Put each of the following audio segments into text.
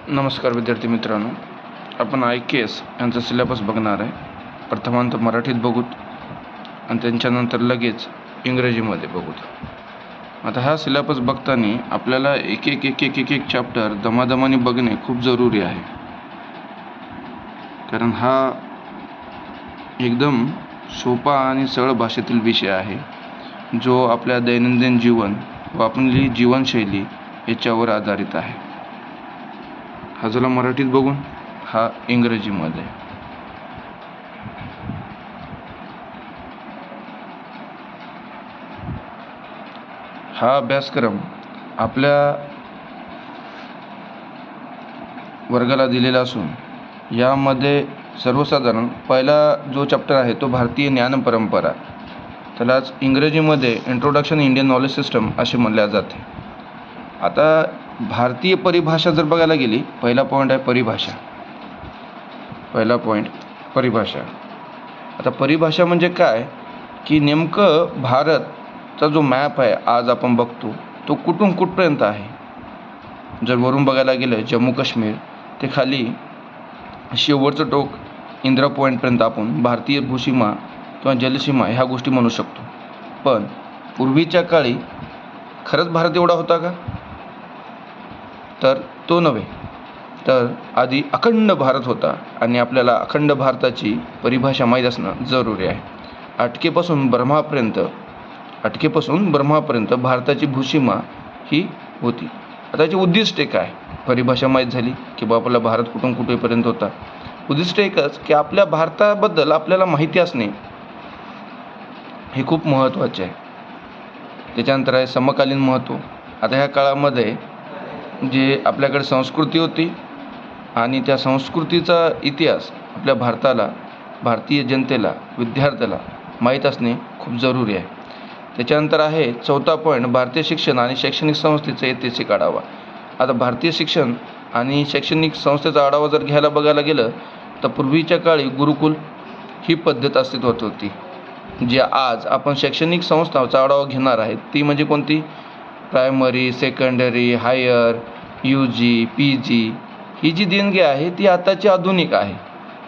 नमस्कार विद्यार्थी मित्रांनो, आपण IKS यांचा सिलेबस बघणार आहे. प्रथमांत मराठीत बघूत आणि त्यांच्यानंतर लगेच इंग्रजीमध्ये बघूत. आता हा सिलेबस बघताना आपल्याला एक एक चॅप्टर दमादमाने बघणे खूप जरुरी आहे, कारण हा एकदम सोपा आणि सरळ भाषेतील विषय आहे, जो आपल्या दैनंदिन जीवन व आपली जीवनशैली याच्यावर आधारित आहे. हा झाला मराठीत बघून, हा इंग्रजीमध्ये. हा अभ्यासक्रम आपल्या वर्गाला दिलेला असून यामध्ये सर्वसाधारण पहिला जो चॅप्टर आहे तो भारतीय ज्ञान परंपरा, त्यालाच इंग्रजीमध्ये इंट्रोडक्शन इंडियन नॉलेज सिस्टम असे म्हणले जाते. आता भारतीय परिभाषा जर बघायला गेली, पहिला पॉईंट आहे परिभाषा. परिभाषा. आता परिभाषा म्हणजे काय की नेमकं भारतचा जो मॅप आहे आज आपण बघतो तो कुठून कुठपर्यंत आहे. जर वरून बघायला गेलं जम्मू काश्मीर ते खाली शेवटचं टोक इंदिरा पॉईंटपर्यंत आपण भारतीय भूसीमा किंवा जलसीमा ह्या गोष्टी म्हणू शकतो. पण पूर्वीच्या काळी खरंच भारत एवढा होता का? तर तो नव्हे. तर आधी अखंड भारत होता आणि आपल्याला अखंड भारताची परिभाषा माहीत असणं जरुरी आहे. अटकेपासून ब्रह्मापर्यंत भारताची भूसीमा ही होती. आता याची उद्दिष्टे काय? परिभाषा माहीत झाली की बाबा आपला भारत कुठून कुठेपर्यंत होता. उद्दिष्ट एकच की आपल्या भारताबद्दल आपल्याला माहिती असणे हे खूप महत्त्वाचे आहे. त्याच्यानंतर आहे समकालीन महत्त्व. आता ह्या काळामध्ये जे आपल्याकडे संस्कृती होती आणि त्या संस्कृतीचा इतिहास आपल्या भारतीय जनतेला, विद्यार्थ्याला माहीत असणे खूप जरुरी आहे. त्याच्यानंतर आहे चौथा पॉईंट, भारतीय शिक्षण आणि शैक्षणिक संस्थेचा ऐतिहासिक आढावा. आता भारतीय शिक्षण आणि शैक्षणिक संस्थेचा आढावा जर बघायला गेलं तर पूर्वीच्या काळी गुरुकुल ही पद्धत अस्तित्वात होती. जी आज आपण शैक्षणिक संस्थांचा आढावा घेणार आहे ती म्हणजे कोणती? Primary, secondary, higher, UG, PG ही जी देणगी आहे ती आताची आधुनिक आहे.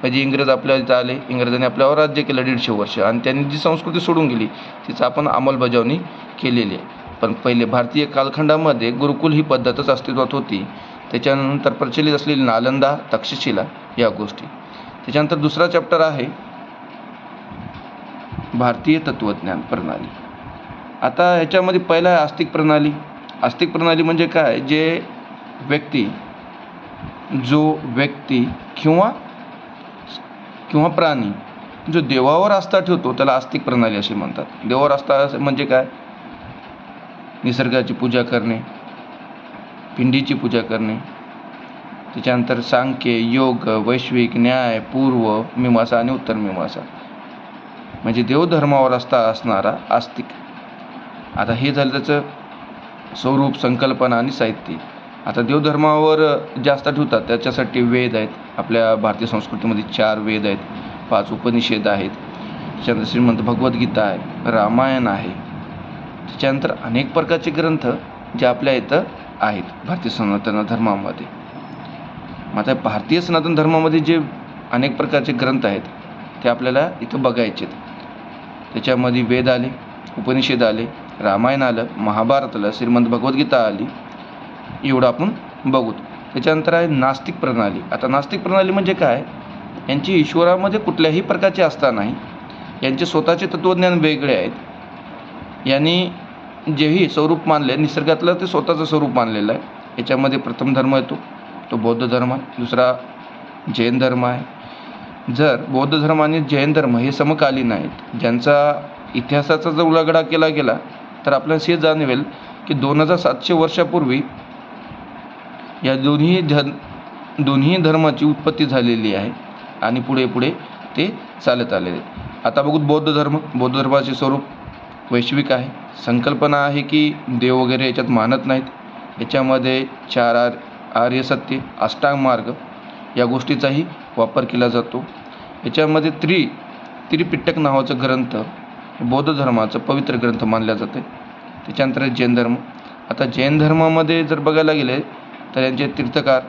म्हणजे इंग्रज आपल्या इथं आले, इंग्रजांनी आपल्यावर राज्य केलं 150 वर्ष आणि त्यांनी जी संस्कृती सोडून गेली तिचं आपण अंमलबजावणी केलेली आहे. पण पहिले भारतीय कालखंडामध्ये गुरुकुल ही पद्धतच अस्तित्वात होती. त्याच्यानंतर प्रचलित असलेली नालंदा, तक्षशिला या गोष्टी. त्याच्यानंतर दुसरा चॅप्टर आहे भारतीय तत्त्वज्ञान प्रणाली. आता ह्याच्यामध्ये पहिला आहे आस्तिक प्रणाली. आस्तिक प्रणाली म्हणजे काय? जो व्यक्ती किंवा प्राणी जो देवावर आस्था ठेवतो त्याला आस्तिक प्रणाली असे म्हणतात. देवावर आस्था म्हणजे काय? निसर्गाची पूजा करणे, पिंडीची पूजा करणे, त्याच्यानंतर सांख्य, योग, वैश्विक, न्याय, पूर्व मीमांसा आणि उत्तर मीमांसा, म्हणजे देवधर्मावर आस्था असणारा आस्तिक. आता हे झालं त्याचं स्वरूप, संकल्पना आणि साहित्य. आता देवधर्मावर जे आस्था ठेवतात त्याच्यासाठी वेद आहेत. आपल्या भारतीय संस्कृतीमध्ये 4 वेद आहेत, 5 उपनिषद आहेत, त्याच्यानंतर श्रीमंत भगवद्गीता आहे, रामायण आहे. त्याच्यानंतर अनेक प्रकारचे ग्रंथ जे आपल्या इथं आहेत भारतीय सनातन धर्मामध्ये. आता भारतीय सनातन धर्मामध्ये जे अनेक प्रकारचे ग्रंथ आहेत ते आपल्याला इथं बघायचे आहेत. त्याच्यामध्ये वेद आले, उपनिषद आले, रामायण आलं, महाभारत आलं, श्रीमंत भगवद्गीता आली, एवढं आपण बघू. त्याच्यानंतर आहे नास्तिक प्रणाली. आता नास्तिक प्रणाली म्हणजे काय? यांची ईश्वरामध्ये कुठल्याही प्रकारची आस्था नाही, यांचे स्वतःचे तत्त्वज्ञान वेगळे आहेत. यांनी जेही स्वरूप मानले निसर्गातलं ते स्वतःचं स्वरूप मानलेलं आहे. याच्यामध्ये प्रथम धर्म येतो तो बौद्ध धर्म, दुसरा जैन धर्म आहे. जर बौद्ध धर्म आणि जैन धर्म हे समकालीन आहेत, ज्यांचा इतिहासाचा जर उलगडा केला गेला तर आपल्याला हे जाणवेल की 2700 वर्षापूर्वी या दोन्ही धर्माची उत्पत्ती झालेली आहे आणि पुढे ते चालत आलेले. आता बघू बौद्ध धर्माचे स्वरूप वैश्विक आहे. संकल्पना आहे की देव वगैरे याच्यात मानत नाहीत. याच्यामध्ये 4 आर्य सत्य, अष्टांग मार्ग या गोष्टीचाही वापर केला जातो. याच्यामध्ये त्रिपिटक नावाचं ग्रंथ हे बौद्ध धर्माचं पवित्र ग्रंथ मानलं जाते. त्याच्यानंतर जैन धर्म. आता जैन धर्मामध्ये जर बघायला गेले तर यांचे तीर्थकार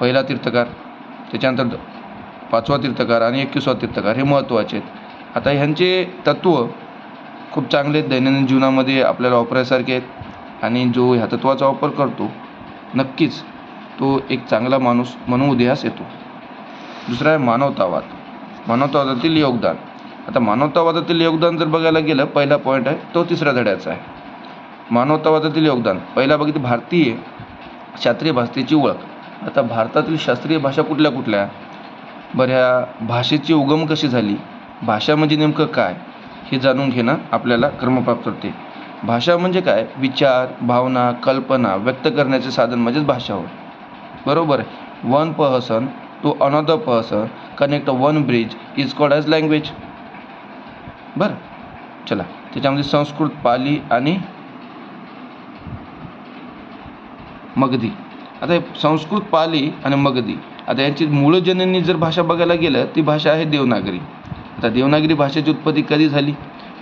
पहिला तीर्थकार, त्याच्यानंतर 5वा तीर्थकार आणि 21वा तीर्थकार हे महत्त्वाचे आहेत. आता ह्यांचे तत्त्व खूप चांगले आहेत, दैनंदिन जीवनामध्ये आपल्याला वापरायसारखे आहेत आणि जो ह्या तत्त्वाचा वापर करतो नक्कीच तो एक चांगला माणूस म्हणून उदयास येतो. दुसरा आहे मानवतावाद. मानवतावादातील योगदान. आता मानवतावादातील योगदान जर बघायला गेलं, पहिला पॉईंट आहे तो 3ऱ्या धड्याचा आहे. मानवतावादातील योगदान पहिला बघितलं, भारतीय शास्त्रीय भाषेची ओळख. आता भारतातील शास्त्रीय भाषा कुठल्या कुठल्या, बऱ्या भाषेची उगम कशी झाली, भाषा म्हणजे नेमकं काय हे जाणून घेणं आपल्याला क्रमप्राप्त होते. भाषा म्हणजे काय, विचार, भावना, कल्पना व्यक्त करण्याचे साधन म्हणजेच भाषा होय. बरोबर आहे. One person to another person connect one bridge is called as language. बरं, चला त्याच्यामध्ये संस्कृत, पाली आणि मगधी. आता संस्कृत, पाली आणि मगधी, आता यांची मूळ जननी जर भाषा बघायला गेलं ती भाषा आहे देवनागरी. आता देवनागरी भाषेची उत्पत्ती कधी झाली,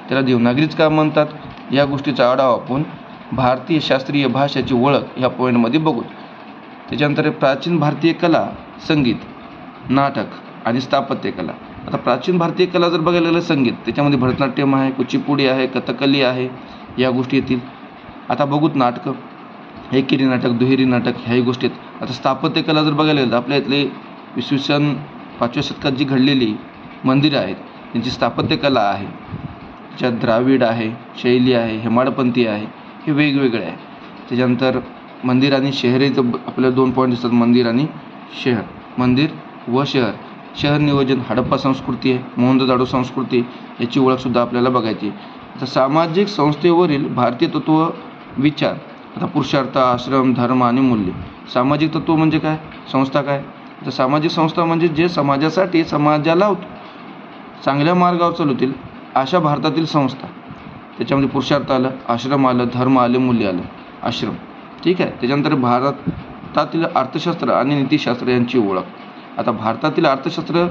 त्याला देवनागरीच का म्हणतात, या गोष्टीचा आढावा आपण भारतीय शास्त्रीय भाषेची ओळख ह्या पॉईंटमध्ये बघू. त्याच्यानंतर प्राचीन भारतीय कला, संगीत, नाटक आणि स्थापत्यकला. आता प्राचीन भारतीय कला जर बघायला गेलं, संगीत, त्याच्यामध्ये भरतनाट्यम आहे, कुचिपुडी आहे, कथकली आहे, या गोष्टी येतील. आता बघूत नाटकं, एकेरी नाटक, दुहेरी नाटक, ह्याही गोष्टी आहेत. आता स्थापत्यकला जर बघायला गेलं, आपल्या इथले इसवी सन 5व्या शतकात जी घडलेली मंदिरं आहेत त्यांची स्थापत्यकला आहे, त्याच्यात द्राविड आहे, शैली आहे, हेमाडपंथी आहे, हे वेगवेगळे आहे. त्याच्यानंतर मंदिर आणि शहरेचं आपल्याला 2 पॉईंट दिसतात, मंदिर आणि शहर. मंदिर व शहर. शहर नियोजन, हडप्पा संस्कृती आहे, मोहनजोदडो संस्कृती, याची ओळखसुद्धा आपल्याला बघायची. आता सामाजिक संस्थेवरील भारतीय तत्त्व विचार. आता पुरुषार्थ, आश्रम, धर्म आणि मूल्य. सामाजिक तत्त्व म्हणजे काय, संस्था काय. तर सामाजिक संस्था म्हणजे जे समाजासाठी समाजाला चांगल्या मार्गावर चालवतील अशा भारतातील संस्था. त्याच्यामध्ये पुरुषार्थ आलं, आश्रम आलं, धर्म आले, मूल्य आलं, आश्रम. ठीक आहे. त्याच्यानंतर भारतातील अर्थशास्त्र आणि नीतिशास्त्र यांची ओळख. आता भारतातील अर्थशास्त्र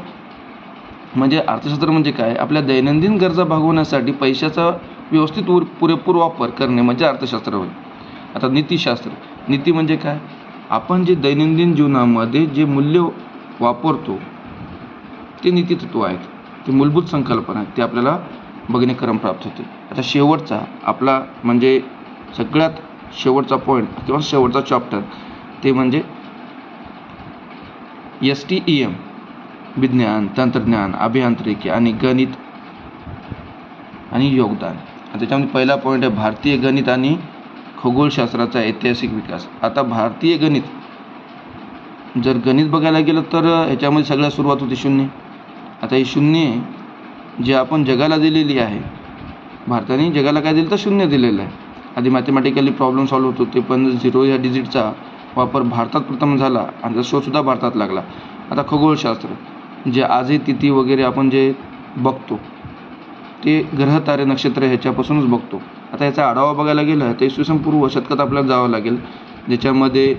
म्हणजे काय, आपल्या दैनंदिन गरजा भागवण्यासाठी पैशाचा व्यवस्थित पुरेपूर वापर करणे म्हणजे अर्थशास्त्र होय. आता नीतिशास्त्र. नीती म्हणजे काय, आपण जे दैनंदिन जीवनामध्ये जे मूल्य वापरतो ते नीतितत्व आहेत, ते मूलभूत संकल्पना आहेत, ते आपल्याला बघणे क्रमप्राप्त होते. आता शेवटचा आपला म्हणजे सगळ्यात शेवटचा पॉईंट किंवा शेवटचा चॅप्टर ते म्हणजे STEM, विज्ञान, तंत्रज्ञान, अभियांत्रिकी आणि गणित आणि योगदान. त्याच्यामध्ये पहिला पॉईंट आहे भारतीय गणित आणि खगोलशास्त्राचा ऐतिहासिक विकास. आता भारतीय गणित, जर गणित बघायला गेलं तर ह्याच्यामध्ये सगळ्यात सुरुवात होती शून्य. आता ही शून्य जे आपण जगाला दिलेली आहे, भारताने जगाला काय दिलं तर शून्य दिलेलं आहे. आधी मॅथमॅटिकली प्रॉब्लेम सॉल्व्ह होत होते, पण 0 ह्या डिजिटचा वापर भारतात प्रथम झाला आणि त्याचा शोधसुद्धा भारतात लागला. आता खगोलशास्त्र जे आजही तिथी वगैरे आपण जे बघतो ते ग्रह, तारे, नक्षत्र ह्याच्यापासूनच बघतो. आता याचा आढावा बघायला गेलं तर इसवी सन पूर्व शतकात आपल्याला जावं लागेल, ज्याच्यामध्ये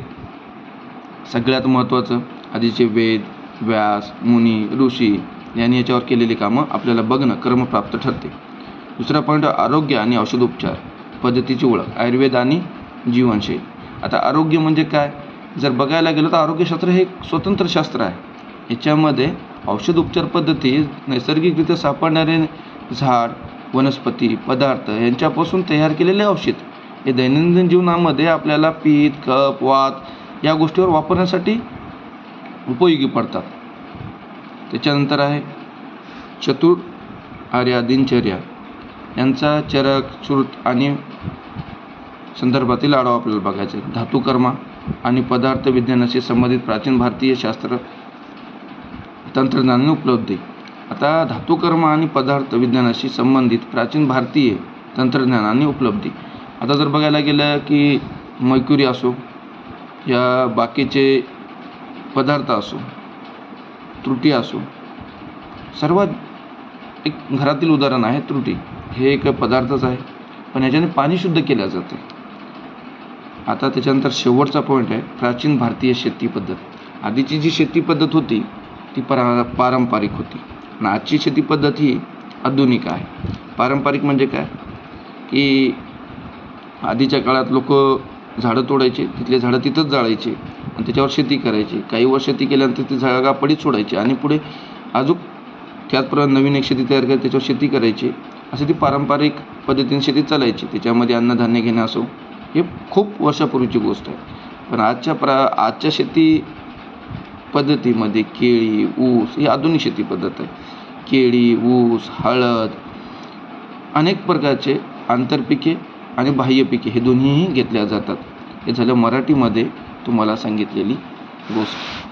सगळ्यात महत्त्वाचं आधीचे वेद, व्यास, मुनी, ऋषी यांनी याच्यावर केलेली कामं आपल्याला बघणं क्रमप्राप्त ठरते. दुसरा पॉईंट आरोग्य आणि औषधोपचार पद्धतीची ओळख, आयुर्वेद आणि जीवनशैली. आता आरोग्य म्हणजे काय, जर बघायला गेलं तर आरोग्यशास्त्र हे एक स्वतंत्र शास्त्र आहे. याच्यामध्ये औषधोपचार पद्धती, नैसर्गिकरित्या सापडणारे झाड, वनस्पती, पदार्थ यांच्यापासून तयार केलेले औषध हे दैनंदिन जीवनामध्ये आपल्याला पित्त, कफ, वात या गोष्टीवर वापरण्यासाठी उपयोगी पडतात. त्याच्यानंतर आहे चतुर्आर्या दिनचर्या यांचा चरक, श्रुत आणि संदर्भातील आढावा आपल्याला बघायचा आहे. धातुकर्मा आणि पदार्थ विज्ञानाशी संबंधित प्राचीन भारतीय शास्त्र, तंत्रज्ञान उपलब्धी. आता धातुकर्म आणि पदार्थ विज्ञानाशी संबंधित प्राचीन भारतीय तंत्रज्ञान आणि उपलब्धी. आता जर बघायला गेलं की मर्क्युरी असो या बाकीचे पदार्थ असो, त्रुटी असो, सर्वात एक घरातील उदाहरण आहे त्रुटी. हे एक पदार्थच आहे, पण याच्याने पाणी शुद्ध केलं जाते. आता त्याच्यानंतर शेवटचा पॉईंट आहे प्राचीन भारतीय शेती पद्धत. आधीची जी शेती पद्धत होती ती पारंपरिक होती आणि आजची शेती पद्धत ही आधुनिक आहे. पारंपरिक म्हणजे काय की आधीच्या काळात लोक झाडं तोडायचे, तिथले झाडं तिथंच जाळायचे आणि त्याच्यावर शेती करायची. काही वर्ष शेती केल्यानंतर ती जागा पडीत सोडायची आणि पुढे अजून त्याचप्रमाणे नवीन एक शेती तयार करायची, त्याच्यावर शेती करायची. अशी ती पारंपरिक पद्धतीने शेती चालायची. त्याच्यामध्ये अन्नधान्य घेणं असो, हे खूप वर्षापूर्वीची गोष्ट आहे. पण आजच्या शेती पद्धतीमध्ये केळी, ऊस ही आधुनिक शेती पद्धत आहे. केळी, ऊस, हळद, अनेक प्रकारचे आंतरपिके आणि बाह्य पिके हे दोन्हीही घेतल्या जातात. हे झालं मराठीमध्ये तुम्हाला सांगितलेली गोष्ट.